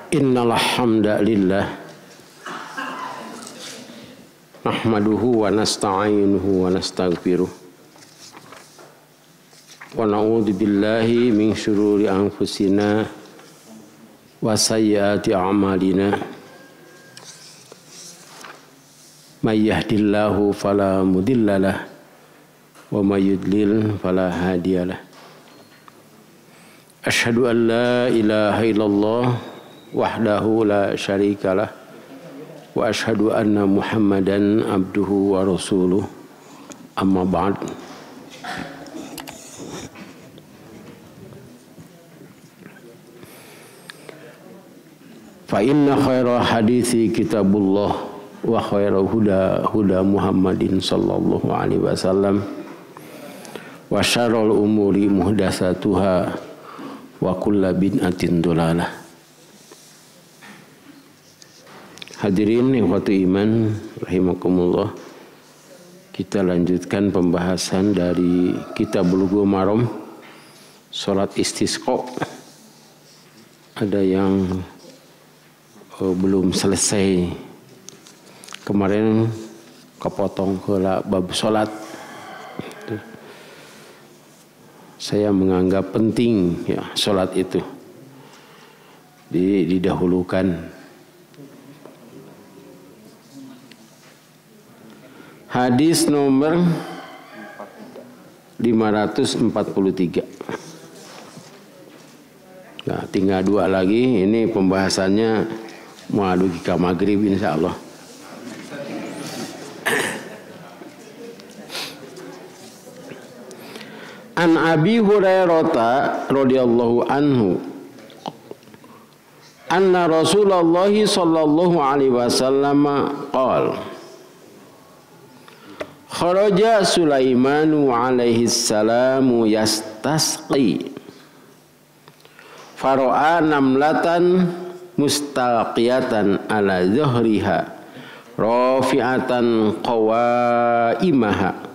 Innal hamdalillah nahmaduhu wa nasta'inuhu wa nastaghfiruh wa na'udzu billahi min syururi anfusina wa sayyiati a'malina may yahdihillahu fala mudhillalah wa may yudlil fala hadiyalah. Asyhadu an la ilaha illallah wahdahu la syarikalah wa asyhadu anna Muhammadan abduhu wa rasuluh. Amma ba'd. Fa inna khaira hadithi kitabullah wa khaira huda Muhammadin sallallahu alaihi wasallam wa syarrul umuri muhdatsatuha wa kullu bid'atin dhalalah. Hadirin ikhwatu iman rahimakumullah, kita lanjutkan pembahasan dari Kitab Bulughul Maram, salat istisqa. Ada yang belum selesai. Kemarin kepotong heula bab salat. Saya menganggap penting ya salat itu didahulukan. Hadis nomor 543. Nah, tinggal 2 lagi. Ini pembahasannya mau adu ke maghrib insyaallah. An Abi Hurairah radhiyallahu anhu anna Rasulullah sallallahu alaihi wasallam qala kharaja Sulaimanu alaihi salamu yastasqi fara'a namlatan mustaqiyatan ala zuhriha rafi'atan qawaimaha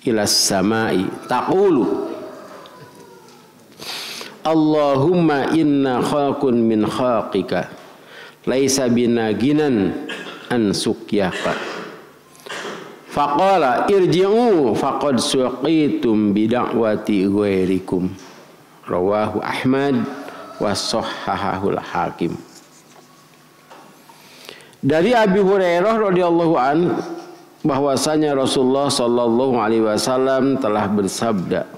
ila samai taqulu Allahumma inna khalqun min khalqika laisa binaginan an suqyaka faqala irji'u faqad suqitum bida'wati ghairikum rawahu Ahmad wa sahhahul Hakim. Dari Abi Hurairah radhiyallahu an bahwasanya Rasulullah sallallahu alaihi wasallam telah bersabda,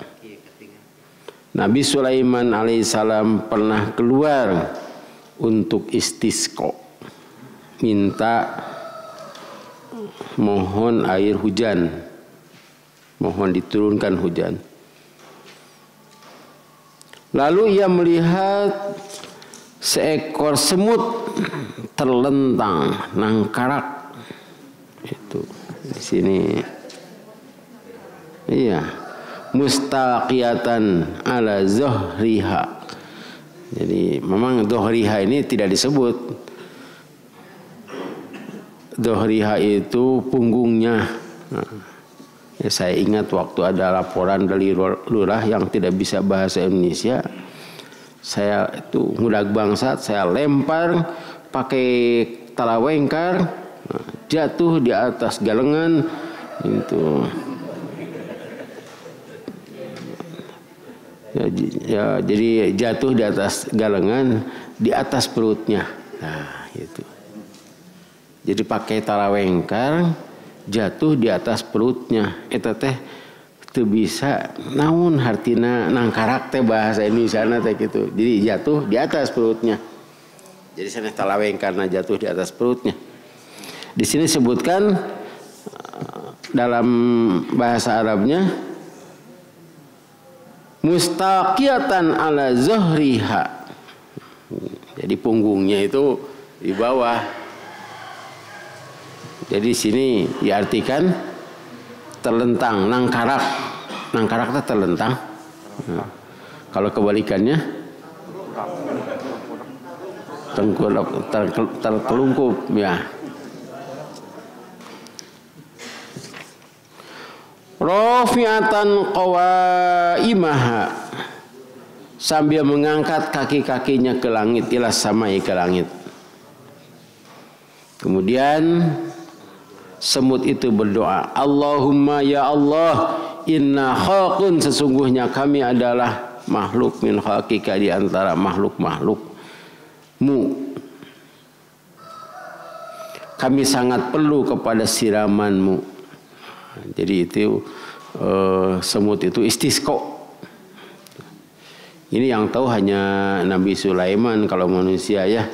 Nabi Sulaiman alaihissalam pernah keluar untuk istisqa, minta mohon air hujan, mohon diturunkan hujan. Lalu ia melihat seekor semut terlentang nangkarak. Itu di sini. Iya. Mustaqiyatan ala zuhriha. Jadi memang zuhriha ini tidak disebut. Zuhriha itu punggungnya. Ya, saya ingat waktu ada laporan dari lurah yang tidak bisa bahasa Indonesia, saya itu ngudag bangsat, saya lempar pakai talawengkar, jatuh di atas galengan itu. Ya, jadi jatuh di atas galengan, di atas perutnya. Nah, itu. Jadi pakai talawengkar jatuh di atas perutnya. Eta teh teu bisa naon hartina nangkarak teh bahasa Indonesia teh gitu. Jadi jatuh di atas perutnya. Jadi sana talawengkarna jatuh di atas perutnya. Di sini sebutkan dalam bahasa Arabnya mustaqiyatan ala zuhriha. Jadi punggungnya itu di bawah. Jadi sini diartikan terlentang, nangkarak. Nangkarak itu terlentang. Nah, kalau kebalikannya terkelungkup ya. Rafi'atan qawaimaha, sambil mengangkat kaki-kakinya ke langit, ila samai, ke langit. Kemudian semut itu berdoa, Allahumma ya Allah, inna khalqun, sesungguhnya kami adalah makhluk, min khalqika, di antara makhluk-makhlukmu. Kami sangat perlu kepada siramanmu. Jadi itu semut itu istisqa. Ini yang tahu hanya Nabi Sulaiman. Kalau manusia ya,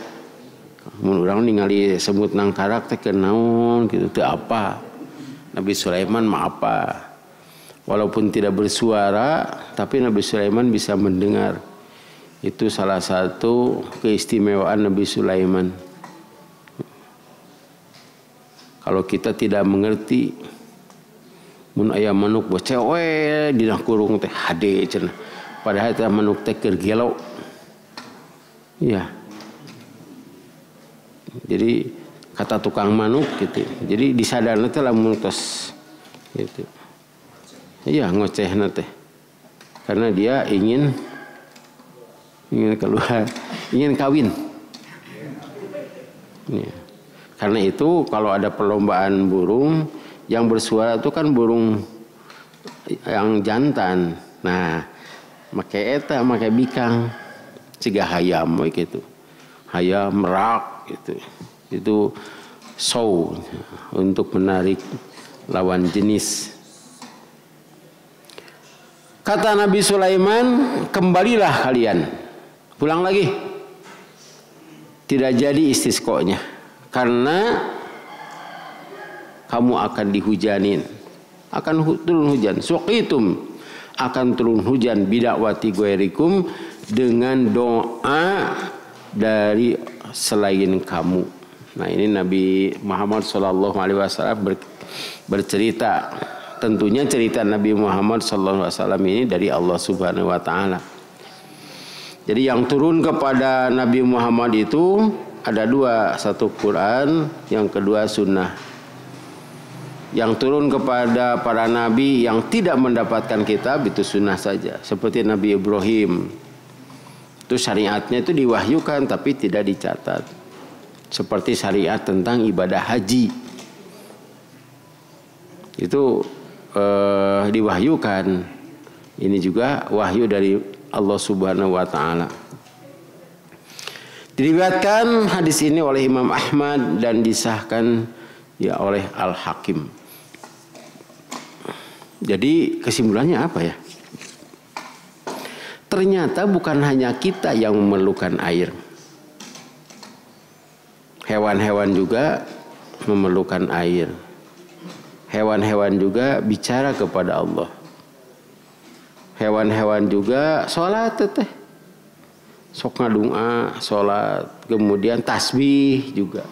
orang ningali semut nang karak teh kenaon gitu teu apa. Nabi Sulaiman mah apa? Walaupun tidak bersuara, tapi Nabi Sulaiman bisa mendengar. Itu salah satu keistimewaan Nabi Sulaiman. Kalau kita tidak mengerti, mun aya manuk bocewe dina kurung teh hade cenah. Padahal teh manuk teh keur gelo. Iya. Jadi kata tukang manuk gitu. Jadi disadarna teh lamun tos gitu. Iya, ngocehna teh. Karena dia ingin keluar, ingin kawin. Ya. Karena itu kalau ada perlombaan burung yang bersuara itu kan burung yang jantan. Nah, make eta, make bikang, ciga hayam gitu. Hayam merak gitu. Itu show untuk menarik lawan jenis. Kata Nabi Sulaiman, kembalilah kalian. Pulang lagi. Tidak jadi istisqonya. Karena kamu akan dihujanin. Akan turun hujan. Suqitum, akan turun hujan bidakwati ghairikum, dengan doa dari selain kamu. Nah, ini Nabi Muhammad SAW bercerita. Tentunya cerita Nabi Muhammad SAW ini dari Allah Subhanahu Wa Taala. Jadi yang turun kepada Nabi Muhammad itu ada dua, satu Quran, yang kedua Sunnah. Yang turun kepada para nabi yang tidak mendapatkan kitab itu Sunnah saja. Seperti Nabi Ibrahim, itu syariatnya itu diwahyukan tapi tidak dicatat. Seperti syariat tentang ibadah haji, itu diwahyukan. Ini juga wahyu dari Allah Subhanahu Wa Taala. Diriwayatkan hadis ini oleh Imam Ahmad dan disahkan ya oleh Al-Hakim. Jadi kesimpulannya apa ya? Ternyata bukan hanya kita yang memerlukan air. Hewan-hewan juga memerlukan air. Hewan-hewan juga bicara kepada Allah. Hewan-hewan juga sholat teh. Sok ngadunga, sholat, kemudian tasbih juga.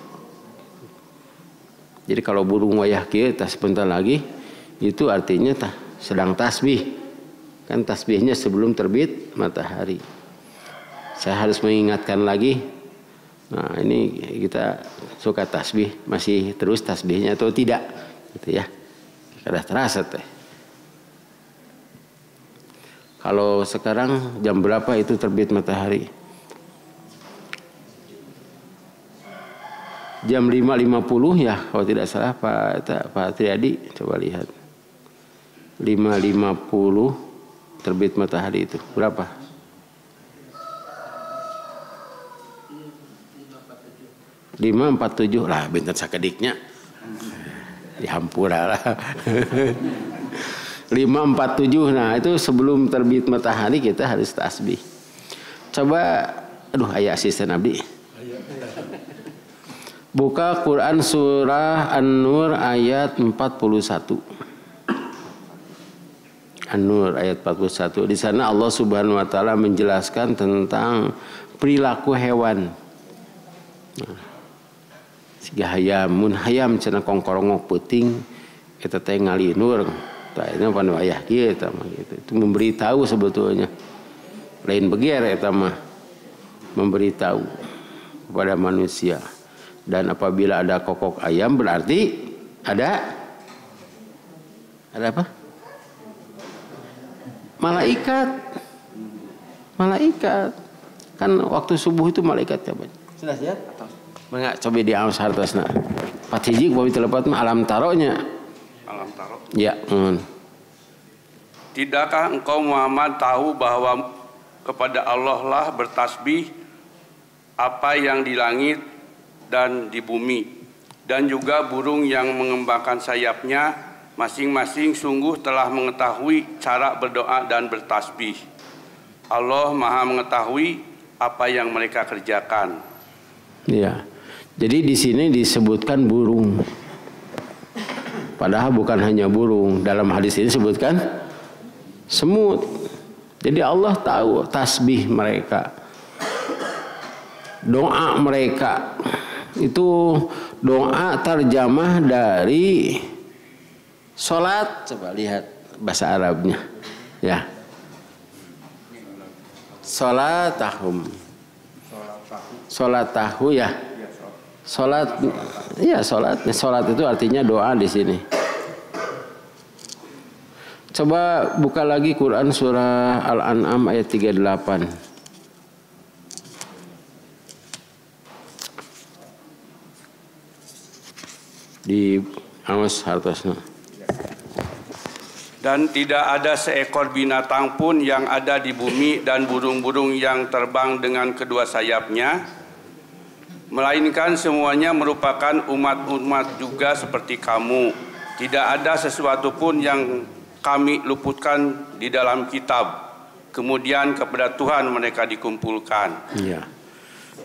Jadi kalau burung wayah kieu tah sebentar lagi, itu artinya sedang tasbih. Kan tasbihnya sebelum terbit matahari. Saya harus mengingatkan lagi. Nah, ini kita suka tasbih, masih terus tasbihnya atau tidak, gitu ya. Kada terasa teh. Kalau sekarang jam berapa itu terbit matahari? Jam 5.50 ya, kalau tidak salah Pak Triadi, coba lihat. 5.50 terbit matahari itu. Berapa? 5.47 lah, bentar sakediknya. Dihampura lah. 5.47, nah itu sebelum terbit matahari kita harus tasbih. Coba, aduh ayat asisten abdi. Buka Quran surah An-Nur ayat 41. An-Nur ayat 41. Di sana Allah Subhanahu Wa Taala menjelaskan tentang perilaku hewan. Nah, siga hayam, mun hayam cenah kongkorongok peuting, eta teh ngalinur. Ini pan wayah kieu eta mah gitu. Itu memberitahu sebetulnya. Lain begier eta mah memberitahu kepada manusia. Dan apabila ada kokok ayam berarti ada apa? Malaikat. Malaikat. Kan waktu subuh itu malaikat ya. Sudah siap? Mangga coba di awas hartosna. Patiji bawi telepon mah alam taronya. Alam taro. Ya, Tidakkah engkau Muhammad tahu bahwa kepada Allah lah bertasbih apa yang di langit dan di bumi, dan juga burung yang mengembangkan sayapnya, masing-masing sungguh telah mengetahui cara berdoa dan bertasbih. Allah Maha mengetahui apa yang mereka kerjakan. iya. Jadi di sini disebutkan burung. Padahal bukan hanya burung. Dalam hadis ini disebutkan semut. Jadi Allah tahu tasbih mereka, doa mereka. Itu doa terjemah dari sholat. Coba lihat bahasa Arabnya, ya. Sholatahum. Sholat tahu ya. Sholat, ya sholat. Sholat itu artinya doa di sini. Coba buka lagi Quran surah Al-An'am ayat 38. Di awas hartosna. Dan tidak ada seekor binatang pun yang ada di bumi dan burung-burung yang terbang dengan kedua sayapnya, melainkan semuanya merupakan umat-umat juga seperti kamu. Tidak ada sesuatu pun yang kami luputkan di dalam kitab. Kemudian kepada Tuhan mereka dikumpulkan. Ya.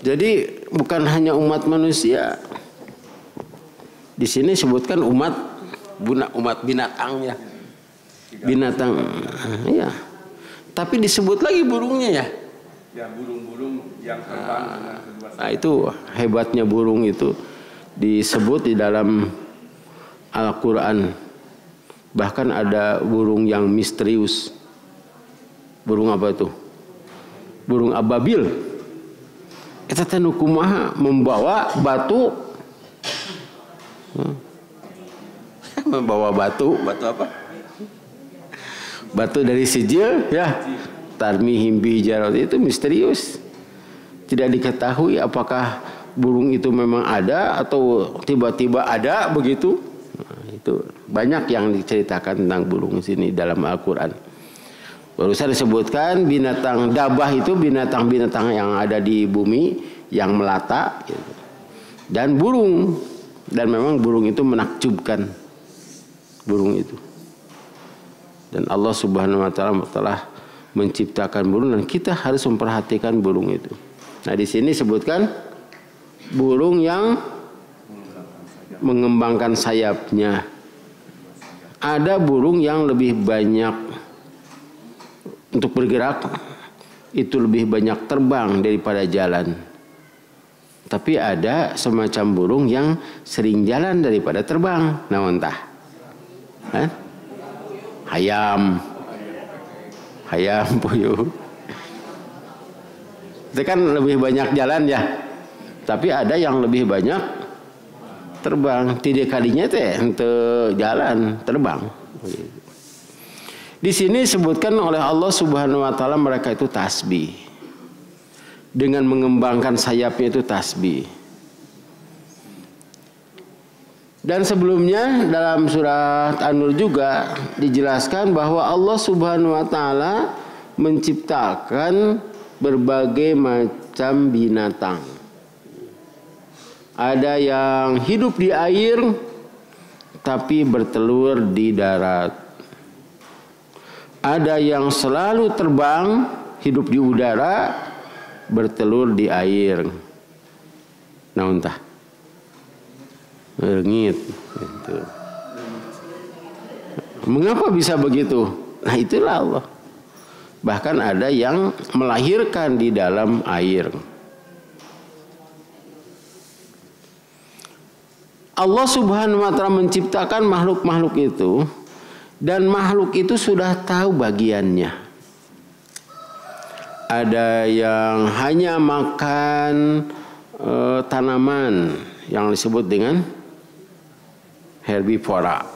Jadi bukan hanya umat manusia. Di sini sebutkan umat binatang ya. Binatang, ya. Tapi disebut lagi burungnya ya. Ya, burung-burung yang terbang dengan kedua sayap. Nah, itu hebatnya burung itu disebut di dalam Al-Quran. Bahkan ada burung yang misterius. Burung apa itu? Burung ababil. Kita tahu kumaha membawa batu. Membawa batu apa? Batu dari sijil ya. Tarmihim bihijarat, itu misterius. Tidak diketahui apakah burung itu memang ada atau tiba-tiba ada begitu. Nah, itu banyak yang diceritakan tentang burung sini dalam Al-Quran. Barusan disebutkan binatang dabah itu binatang-binatang yang ada di bumi yang melata gitu. Dan burung, dan memang burung itu menakjubkan, burung itu. Dan Allah Subhanahu wa taala telah menciptakan burung dan kita harus memperhatikan burung itu. Nah, di sini sebutkan burung yang mengembangkan sayapnya. Ada burung yang lebih banyak untuk bergerak, itu lebih banyak terbang daripada jalan. Tapi ada semacam burung yang sering jalan daripada terbang. Naon tah? Hayam puyuh. Itu kan lebih banyak jalan ya. Tapi ada yang lebih banyak terbang. Tidak kalinya teh untuk jalan, terbang. Di sini disebutkan oleh Allah Subhanahu wa taala mereka itu tasbih. Dengan mengembangkan sayapnya itu tasbih. Dan sebelumnya dalam surat An-Nur juga dijelaskan bahwa Allah Subhanahu wa taala menciptakan berbagai macam binatang. Ada yang hidup di air tapi bertelur di darat. Ada yang selalu terbang, hidup di udara, bertelur di air. Naon tah? Rengit gitu. Mengapa bisa begitu? Nah, itulah Allah. Bahkan ada yang melahirkan di dalam air. Allah Subhanahu wa taala menciptakan makhluk-makhluk itu, dan makhluk itu sudah tahu bagiannya. Ada yang hanya makan tanaman yang disebut dengan herbivora,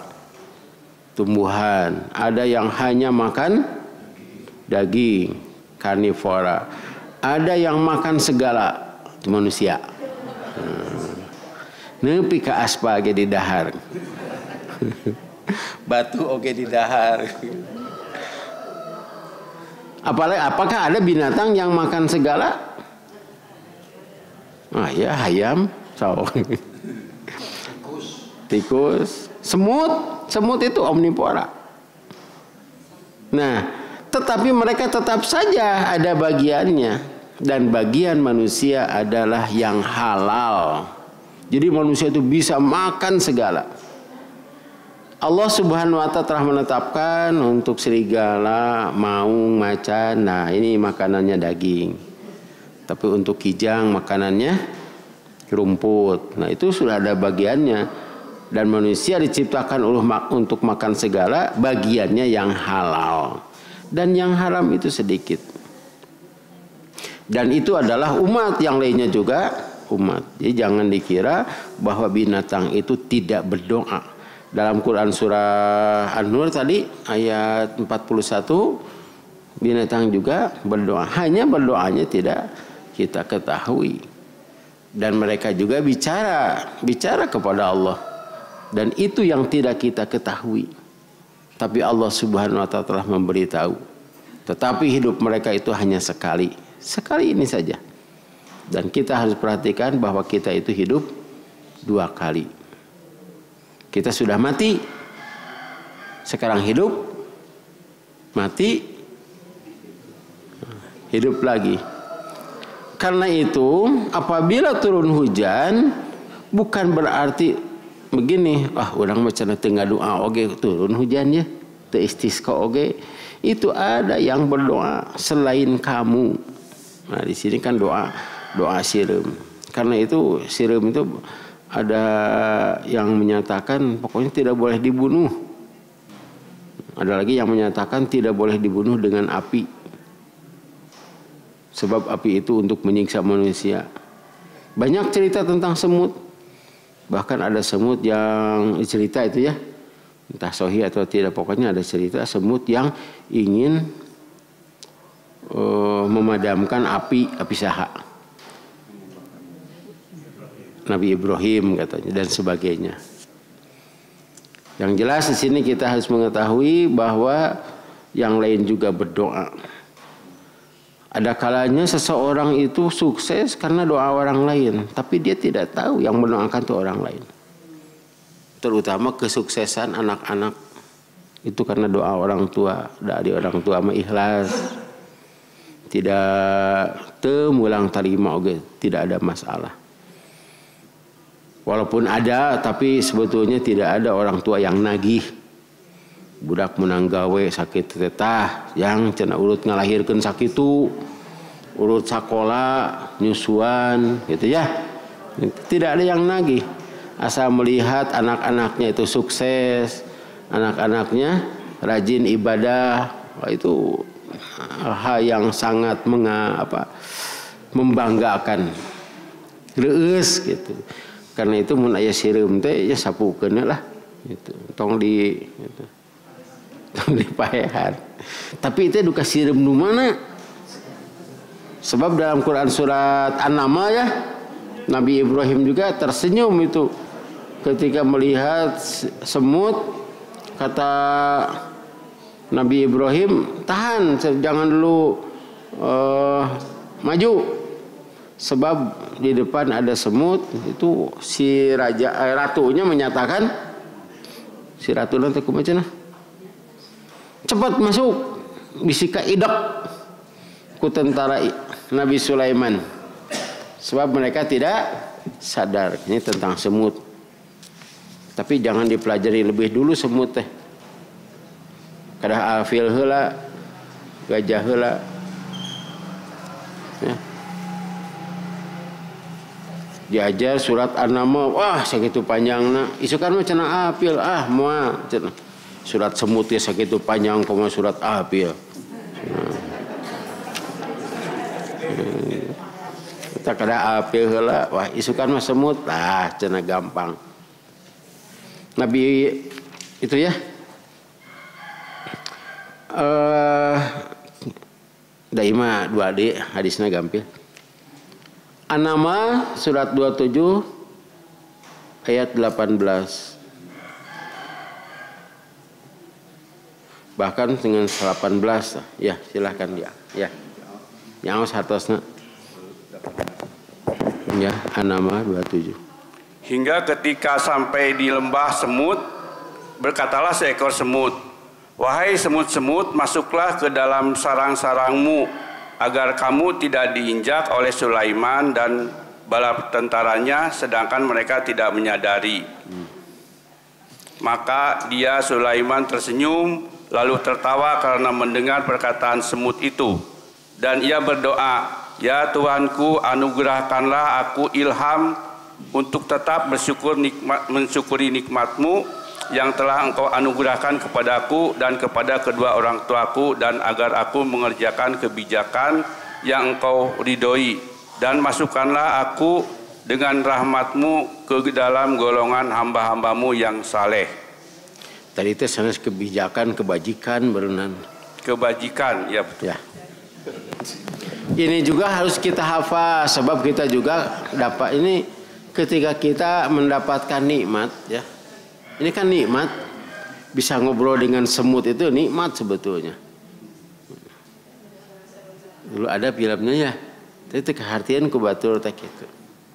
tumbuhan. Ada yang hanya makan daging. karnivora. Ada yang makan segala, itu manusia. Nepi ka aspal ge di dahar. Batu oge di dahar. Apakah ada binatang yang makan segala? Ah ya, ayam, tikus, semut itu omnivora. Nah, tetapi mereka tetap saja ada bagiannya, dan bagian manusia adalah yang halal. Jadi manusia itu bisa makan segala. Allah Subhanahu wa ta'ala telah menetapkan untuk serigala, maung, macan, nah ini makanannya daging. Tapi untuk kijang makanannya rumput. Nah itu sudah ada bagiannya. Dan manusia diciptakan untuk makan segala, bagiannya yang halal. Dan yang haram itu sedikit. Dan itu adalah umat, yang lainnya juga umat. Jadi jangan dikira bahwa binatang itu tidak berdoa. Dalam Quran surah An-Nur tadi ayat 41, binatang juga berdoa. Hanya berdoanya tidak kita ketahui. Dan mereka juga bicara kepada Allah. Dan itu yang tidak kita ketahui. Tapi Allah Subhanahu wa ta'ala telah memberitahu. Tetapi hidup mereka itu hanya sekali. Sekali ini saja. Dan kita harus perhatikan bahwa kita itu hidup 2 kali. Kita sudah mati. Sekarang hidup. Mati. Hidup lagi. Karena itu apabila turun hujan, bukan berarti begini, orang macam tengah doa oge turun hujannya, teu istisqa oge. Itu ada yang berdoa selain kamu. Nah, di sini kan doa sirum. Karena itu sirum itu ada yang menyatakan pokoknya tidak boleh dibunuh. Ada lagi yang menyatakan tidak boleh dibunuh dengan api. Sebab api itu untuk menyiksa manusia. Banyak cerita tentang semut. Bahkan ada semut yang cerita itu ya, entah sahih atau tidak, pokoknya ada cerita semut yang ingin memadamkan api saha. Nabi Ibrahim katanya dan sebagainya. Yang jelas di sini kita harus mengetahui bahwa yang lain juga berdoa. Ada kalanya seseorang itu sukses karena doa orang lain, tapi dia tidak tahu yang mendoakan itu orang lain. Terutama kesuksesan anak-anak itu karena doa orang tua, dari orang tua mah ikhlas. Tidak temulang tarima oge, tidak ada masalah. Walaupun ada, tapi sebetulnya tidak ada orang tua yang nagih. Budak menang gawe sakit tetah, yang cenah urut ngalahirkeun sakitu, urut sakola, nyusuan, gitu ya. Tidak ada yang nagih. Asal melihat anak-anaknya itu sukses, anak-anaknya rajin ibadah, itu hal yang sangat membanggakan. Reus gitu. Karena itu mun aya sireum teh ya sapukeun lah gitu. Tong dipaehan. Tapi itu duka sireum nu mana? Sebab dalam Quran surat An-Naml ya, Nabi Ibrahim juga tersenyum itu ketika melihat semut. Kata Nabi Ibrahim, tahan, jangan dulu maju. Sebab di depan ada semut. Itu si ratunya menyatakan, si ratu nanti kumacana, cepat masuk, bisika idak ku tentara Nabi Sulaiman. Sebab mereka tidak sadar ini tentang semut. Tapi jangan dipelajari lebih dulu semut teh. Kadah afil heula, gajah heula. Ya. Diajar surat An-Naml, wah sakitu panjangna. Isukan mah cenah apil, moal cenah. Surat semut ya sakitu panjang komo surat apil. Kita kada apil heula, wah isukan mah semut, cenah gampang. Nabi itu ya. Daima 2D hadisnya gampil. An-Naml surat 27 ayat 18. Bahkan dengan 18. Ya, silahkan dia. Ya. Yang hartosna. Ya, An-Naml 27. Hingga ketika sampai di lembah semut, berkatalah seekor semut, "Wahai semut-semut, masuklah ke dalam sarang-sarangmu, agar kamu tidak diinjak oleh Sulaiman dan bala tentaranya, sedangkan mereka tidak menyadari." Maka dia Sulaiman tersenyum, lalu tertawa karena mendengar perkataan semut itu. Dan ia berdoa, "Ya Tuhanku, anugerahkanlah aku ilham untuk tetap mensyukuri nikmat-Mu yang telah Engkau anugerahkan kepadaku dan kepada kedua orang tuaku, dan agar aku mengerjakan kebijakan yang Engkau ridhoi, dan masukkanlah aku dengan rahmat-Mu ke dalam golongan hamba-hamba-Mu yang saleh." Tadi itu sanes kebijakan, kebajikan berunan. Kebajikan, ya betul. Ya. Ini juga harus kita hafal, sebab kita juga dapat ini ketika kita mendapatkan nikmat, ya. Ini kan nikmat. Bisa ngobrol dengan semut itu nikmat sebetulnya. Dulu ada filmnya ya. Itu kehartian ku batur teh gitu.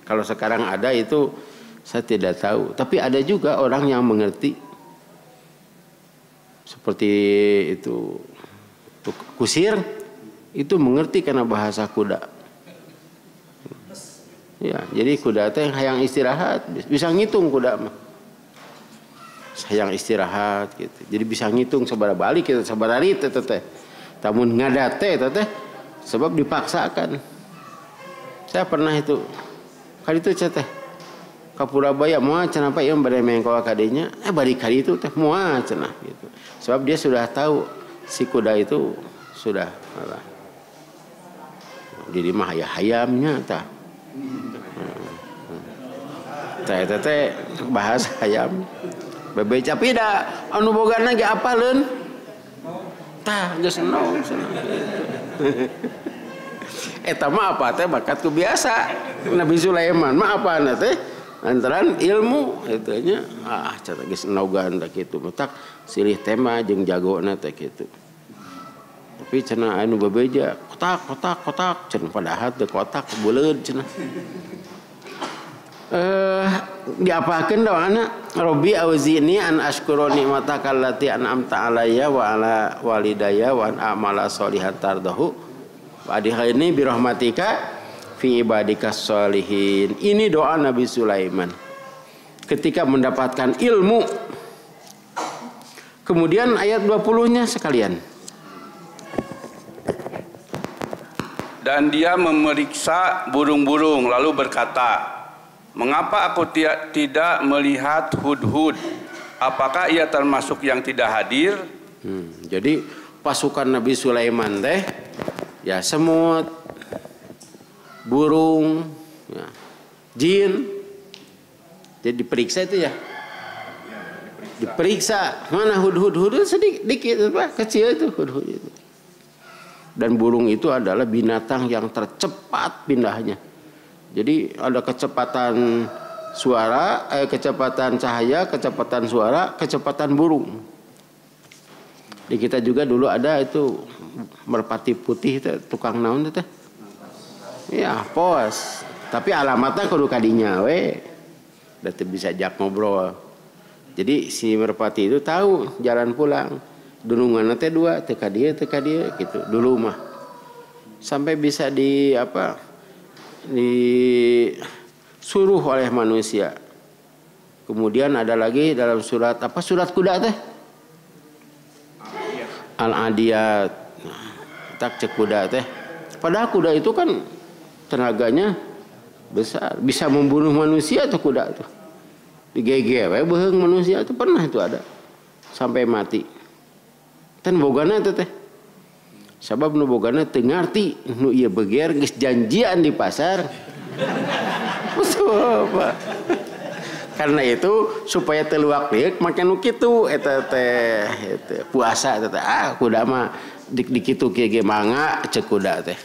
Kalau sekarang ada itu saya tidak tahu, tapi ada juga orang yang mengerti. Seperti itu kusir itu mengerti karena bahasa kuda. Ya, jadi kuda teh hayang istirahat, bisa ngitung kuda mah. Hayang istirahat gitu. Jadi bisa ngitung sabaraha balik kita sabaraha rit teh. Tamun ngadate teh sebab dipaksakan. Saya pernah itu kali itu teh ka Purabaya moal cenah apa ieu bade mengko ka dinya bari kali itu teh moal cenah gitu. Sebab dia sudah tahu si kuda itu sudah apa. Jadi mah hayamnya tah. Teh bahas hayam. Bebe capida anu bogana ge apaleun. Tah geus enom cenah. Eta mah apa teh bakat ku biasa. Nabi Sulaiman mah apana teh? Antara ilmu itu nya cenah geus enogan teh kitu. Matak silih tema jeung jagona teh kitu. Tapi cenah anu bebeja kotak cenah padahal teu kotak beuleud cenah. Diapakeun doana Robbi auzini an asykura nikmataka allati an'amta alayya wa ala walidayya wa an a'mala sholihan tardahu wa adkhilni bi rahmatika fi ibadikas sholihin. Ini doa Nabi Sulaiman ketika mendapatkan ilmu. Kemudian ayat 20-nya sekalian. Dan dia memeriksa burung-burung lalu berkata, "Mengapa aku tidak melihat hudhud? Apakah ia termasuk yang tidak hadir?" Jadi pasukan Nabi Sulaiman teh ya semut, burung, ya, jin. Jadi diperiksa itu ya. Diperiksa mana hudhud sedikit apa kecil itu hudhud itu. Dan burung itu adalah binatang yang tercepat pindahnya. Jadi ada kecepatan suara, kecepatan cahaya, kecepatan suara, kecepatan burung. Di kita juga dulu ada itu merpati putih itu tukang naon itu teh. Ya, pos. Tapi alamatnya kudu kadinya we. Da teu bisa jak ngobrol. Jadi si merpati itu tahu jalan pulang. Dununganna teh 2, teu ka dieu gitu. Dulu mah. Sampai bisa disuruh oleh manusia. Kemudian ada lagi dalam surat surat kuda teh? Al-Adiyat. Tak cek kuda teh. Padahal kuda itu kan tenaganya besar, bisa membunuh manusia tuh kuda tuh. Digege we beheung manusia itu pernah itu ada sampai mati. Tan bogana teh teh. Sabab nu bogana teu ngarti nu ieu beger geus janjian di pasar. Apa? Karena itu supaya teu luak deuk make nu kitu eta teh puasa eta teh kuda mah dikitu kieu ge mangga ceuk kuda teh.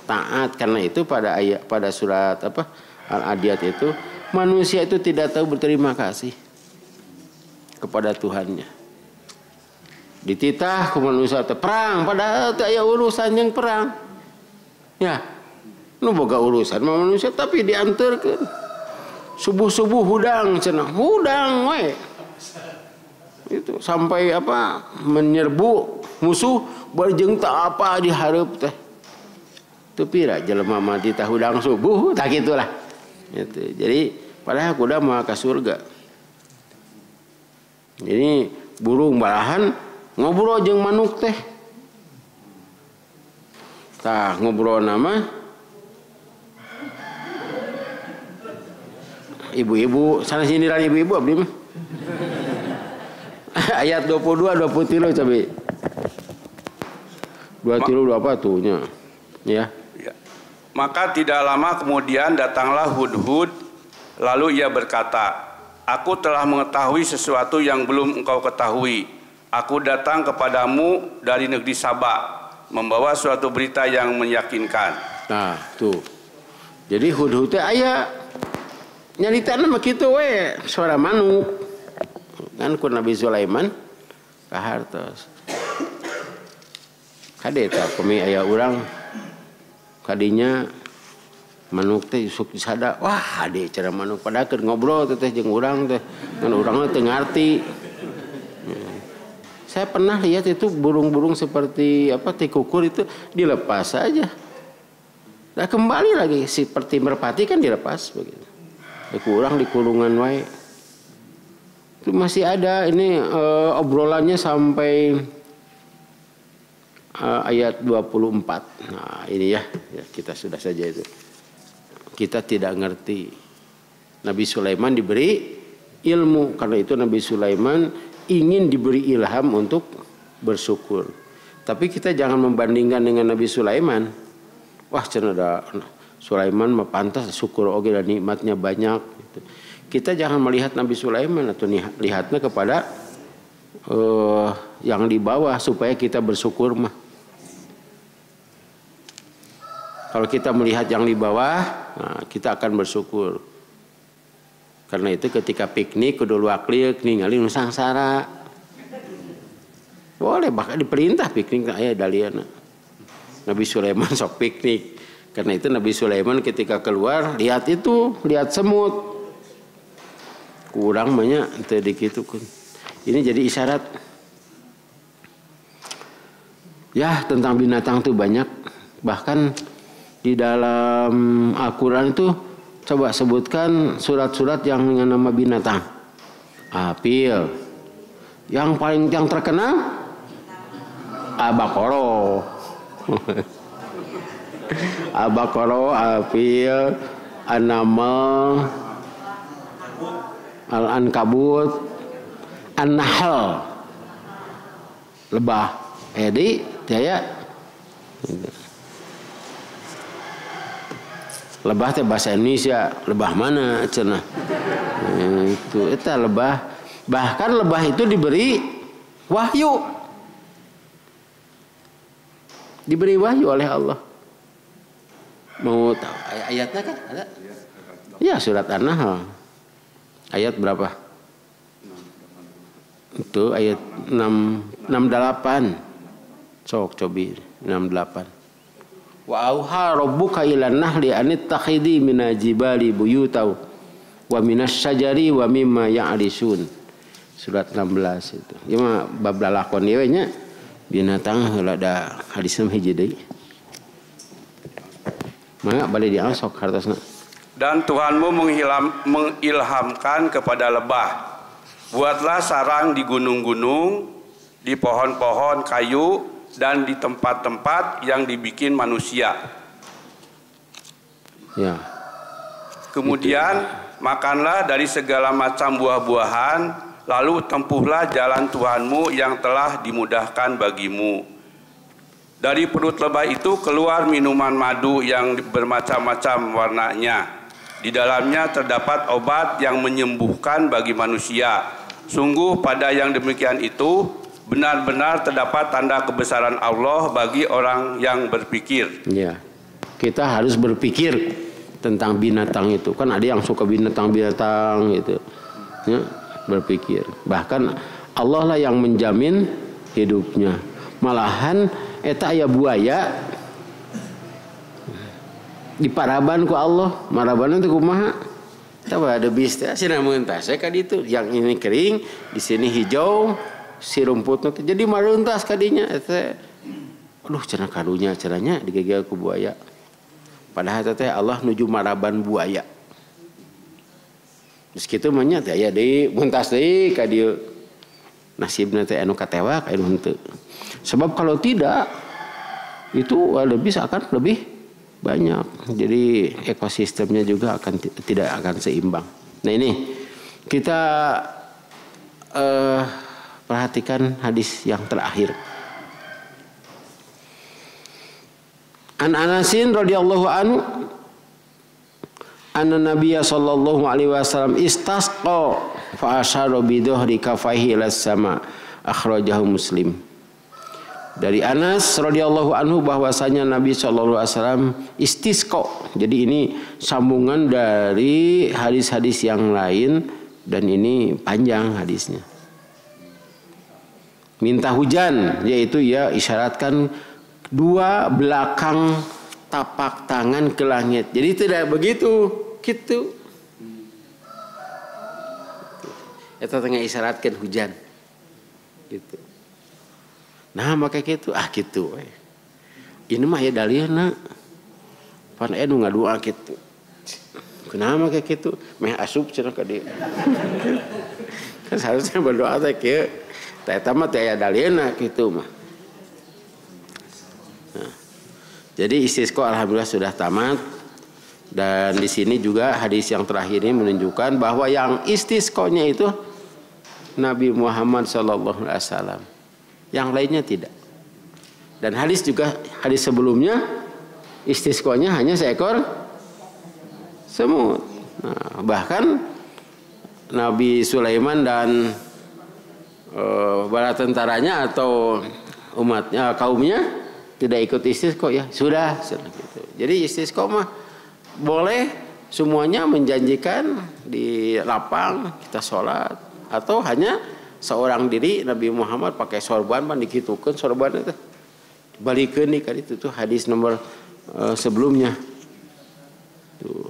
Taat, karena itu pada surat Al-Adiyat itu manusia itu tidak tahu berterima kasih kepada Tuhannya. Dititah ku manusia teh perang, padahal teh aya urusan yang perang. Ya. Nu boga urusan sama manusia tapi diantarkeun. Subuh-subuh hudang cenah. Hudang we. Itu sampai menyerbu musuh barjeng tak apa dihareup teh. Itu pira jelema mati tah hudang subuh tak gitulah. Gitu. Jadi padahal kuda mau ke surga. Jadi burung balahan ngobrol jeung manuk teh. Tah ngobrol nama ibu-ibu, sana sindiran ibu-ibu abdi mah. Ayat 22 23 coba. 23 apa tuh nya? Ya. Maka tidak lama kemudian datanglah Hudhud, lalu ia berkata, "Aku telah mengetahui sesuatu yang belum engkau ketahui. Aku datang kepadamu dari negeri Saba, membawa suatu berita yang meyakinkan." Nah, tuh. Jadi Hudhud teh aya nyaritaنا mah kitu we, suara manuk. Kan ku Nabi Sulaiman kahartos. Kade eta kami aya urang kadinya manuk teh sok disada. Wah, ade cara manuk pada keur ngobrol teh jeung urang teh. Ngan urangna teu ngarti. Saya pernah lihat itu burung-burung seperti tikukur itu dilepas saja. Nah kembali lagi seperti merpati kan dilepas begitu. Kurang di kurungan wae. Itu masih ada ini obrolannya sampai ayat 24. Nah, ini ya kita sudah saja itu. Kita tidak ngerti. Nabi Sulaiman diberi ilmu, karena itu Nabi Sulaiman ingin diberi ilham untuk bersyukur. Tapi kita jangan membandingkan dengan Nabi Sulaiman. Wah, cenah Sulaiman mah pantas syukur oge dan nikmatnya banyak gitu. Kita jangan melihat Nabi Sulaiman atau lihatnya kepada yang di bawah supaya kita bersyukur mah. Kalau kita melihat yang di bawah, nah, kita akan bersyukur. Karena itu ketika piknik kudu luakliuk ningali nu sangsara. Boleh bahkan diperintah piknik aya daliana. Nabi Sulaiman sok piknik. Karena itu Nabi Sulaiman ketika keluar lihat semut. Kurang banyak teu dikitukeun. Ini jadi isyarat. Ya, tentang binatang itu banyak. Bahkan di dalam Al-Qur'an itu coba sebutkan surat-surat yang dengan nama binatang. Apil. Yang terkenal Al-Baqarah. Al-Baqarah, Apil, An-Naml, Al-Ankabut, An-Nahl, lebah. Jadi jaya lebah teh bahasa Indonesia, lebah mana cenah. Itu eta lebah. Bahkan lebah itu diberi wahyu. Diberi wahyu oleh Allah. Mau tahu ayatnya kan ada? Ya, surat An-Nahl. Ayat berapa? Itu ayat 68. Sok cobi 68. Wa auha rabbuka ilan nahli anittakhidhi minal jibali buyutaw wa minas syajari wa mimma ya'risun. Surat 16 itu. Ieu mah bab lalakon ieu nya binatang heula da hadisna hiji deui. Mangga balik diasok hartosna. Dan Tuhanmu mengilhamkan kepada lebah, buatlah sarang di gunung-gunung, di pohon-pohon kayu, dan di tempat-tempat yang dibikin manusia. Ya. Kemudian makanlah dari segala macam buah-buahan, lalu tempuhlah jalan Tuhanmu yang telah dimudahkan bagimu. Dari perut lebah itu keluar minuman madu yang bermacam-macam warnanya. Di dalamnya terdapat obat yang menyembuhkan bagi manusia. Sungguh pada yang demikian itu benar-benar terdapat tanda kebesaran Allah bagi orang yang berpikir. Ya, kita harus berpikir tentang binatang itu. Kan ada yang suka binatang-binatang gitu. Ya, berpikir. Bahkan Allah lah yang menjamin hidupnya. Malahan eta aya buaya di paraban ku Allah. Maraban itu kumaha? Coba ada bis teh cenah meuntas ka ditu. Yang ini kering, di sini hijau. Si rumputnya jadi maruntas kadinya teh. Aduh cenah karunya cenahnya digegel ku buaya. Padahal teh Allah nuju maraban buaya. Geus kitu mah nya teh aya deui muntas deui ka dieu. Nasibna teh anu katewak anu henteu. Sebab kalau tidak itu bisa akan lebih banyak. Jadi ekosistemnya juga akan tidak akan seimbang. Nah ini kita perhatikan hadis yang terakhir. An Anasin radhiyallahu anhu anna Nabiyya sallallahu alaihi wasallam istasqa fa asyara bi dhuhri kafaihi ila sama akhrajahu Muslim. Dari Anas radhiyallahu anhu bahwasanya Nabi sallallahu alaihi wasallam istisqa. Jadi ini sambungan dari hadis-hadis yang lain dan ini panjang hadisnya. Minta hujan, yaitu ya isyaratkan dua belakang tapak tangan ke langit. Jadi tidak begitu, gitu. Itu tengah isyaratkan hujan, gitu. Nah maka gitu, gitu. Ini mah ya dalilna. Pan enu ngadua gitu. Kenapa kayak gitu? Meh asup cenah ka dieu. Kan seharusnya berdoa teh kieu. Tah eta mah teh aya dalilna kitu mah. Nah, jadi istisqa alhamdulillah sudah tamat dan di sini juga hadis yang terakhir ini menunjukkan bahwa yang istisqanya itu Nabi Muhammad sallallahu alaihi wasallam. Yang lainnya tidak. Dan hadis juga hadis sebelumnya istisqanya hanya seekor semut. Nah, bahkan Nabi Sulaiman dan bala tentaranya atau umatnya kaumnya tidak ikut istisqa ya sudah gitu. Jadi istisqa mah boleh semuanya menjanjikan di lapang kita sholat atau hanya seorang diri. Nabi Muhammad pakai sorban pan dikitukeun sorban itu balikeun nih kan itu tuh hadis nomor sebelumnya tuh.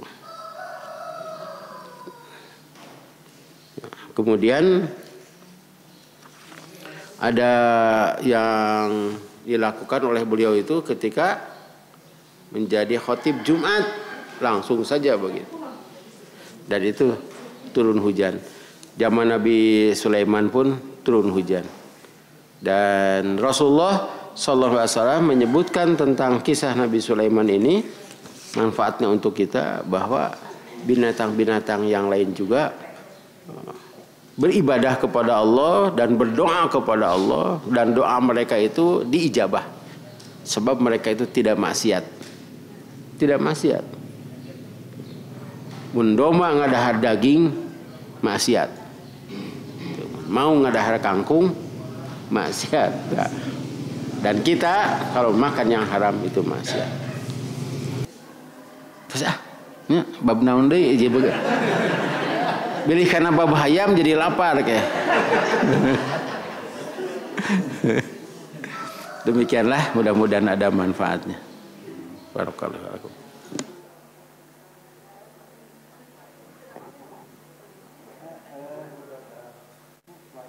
Kemudian ada yang dilakukan oleh beliau itu ketika menjadi khatib Jumat langsung saja begitu. Dan itu turun hujan. Zaman Nabi Sulaiman pun turun hujan. Dan Rasulullah sallallahu alaihi wasallam menyebutkan tentang kisah Nabi Sulaiman ini manfaatnya untuk kita bahwa binatang-binatang yang lain juga beribadah kepada Allah dan berdoa kepada Allah dan doa mereka itu diijabah sebab mereka itu tidak maksiat. Tidak maksiat. Mun doma ngadahar daging maksiat. Mau ngadahar kangkung maksiat. Dan kita kalau makan yang haram itu maksiat. Terus ya bab naon deui ieu begitu. Bilih karena bab hayam jadi lapar kayak. Demikianlah mudah-mudahan ada manfaatnya. Barakallahu fikum.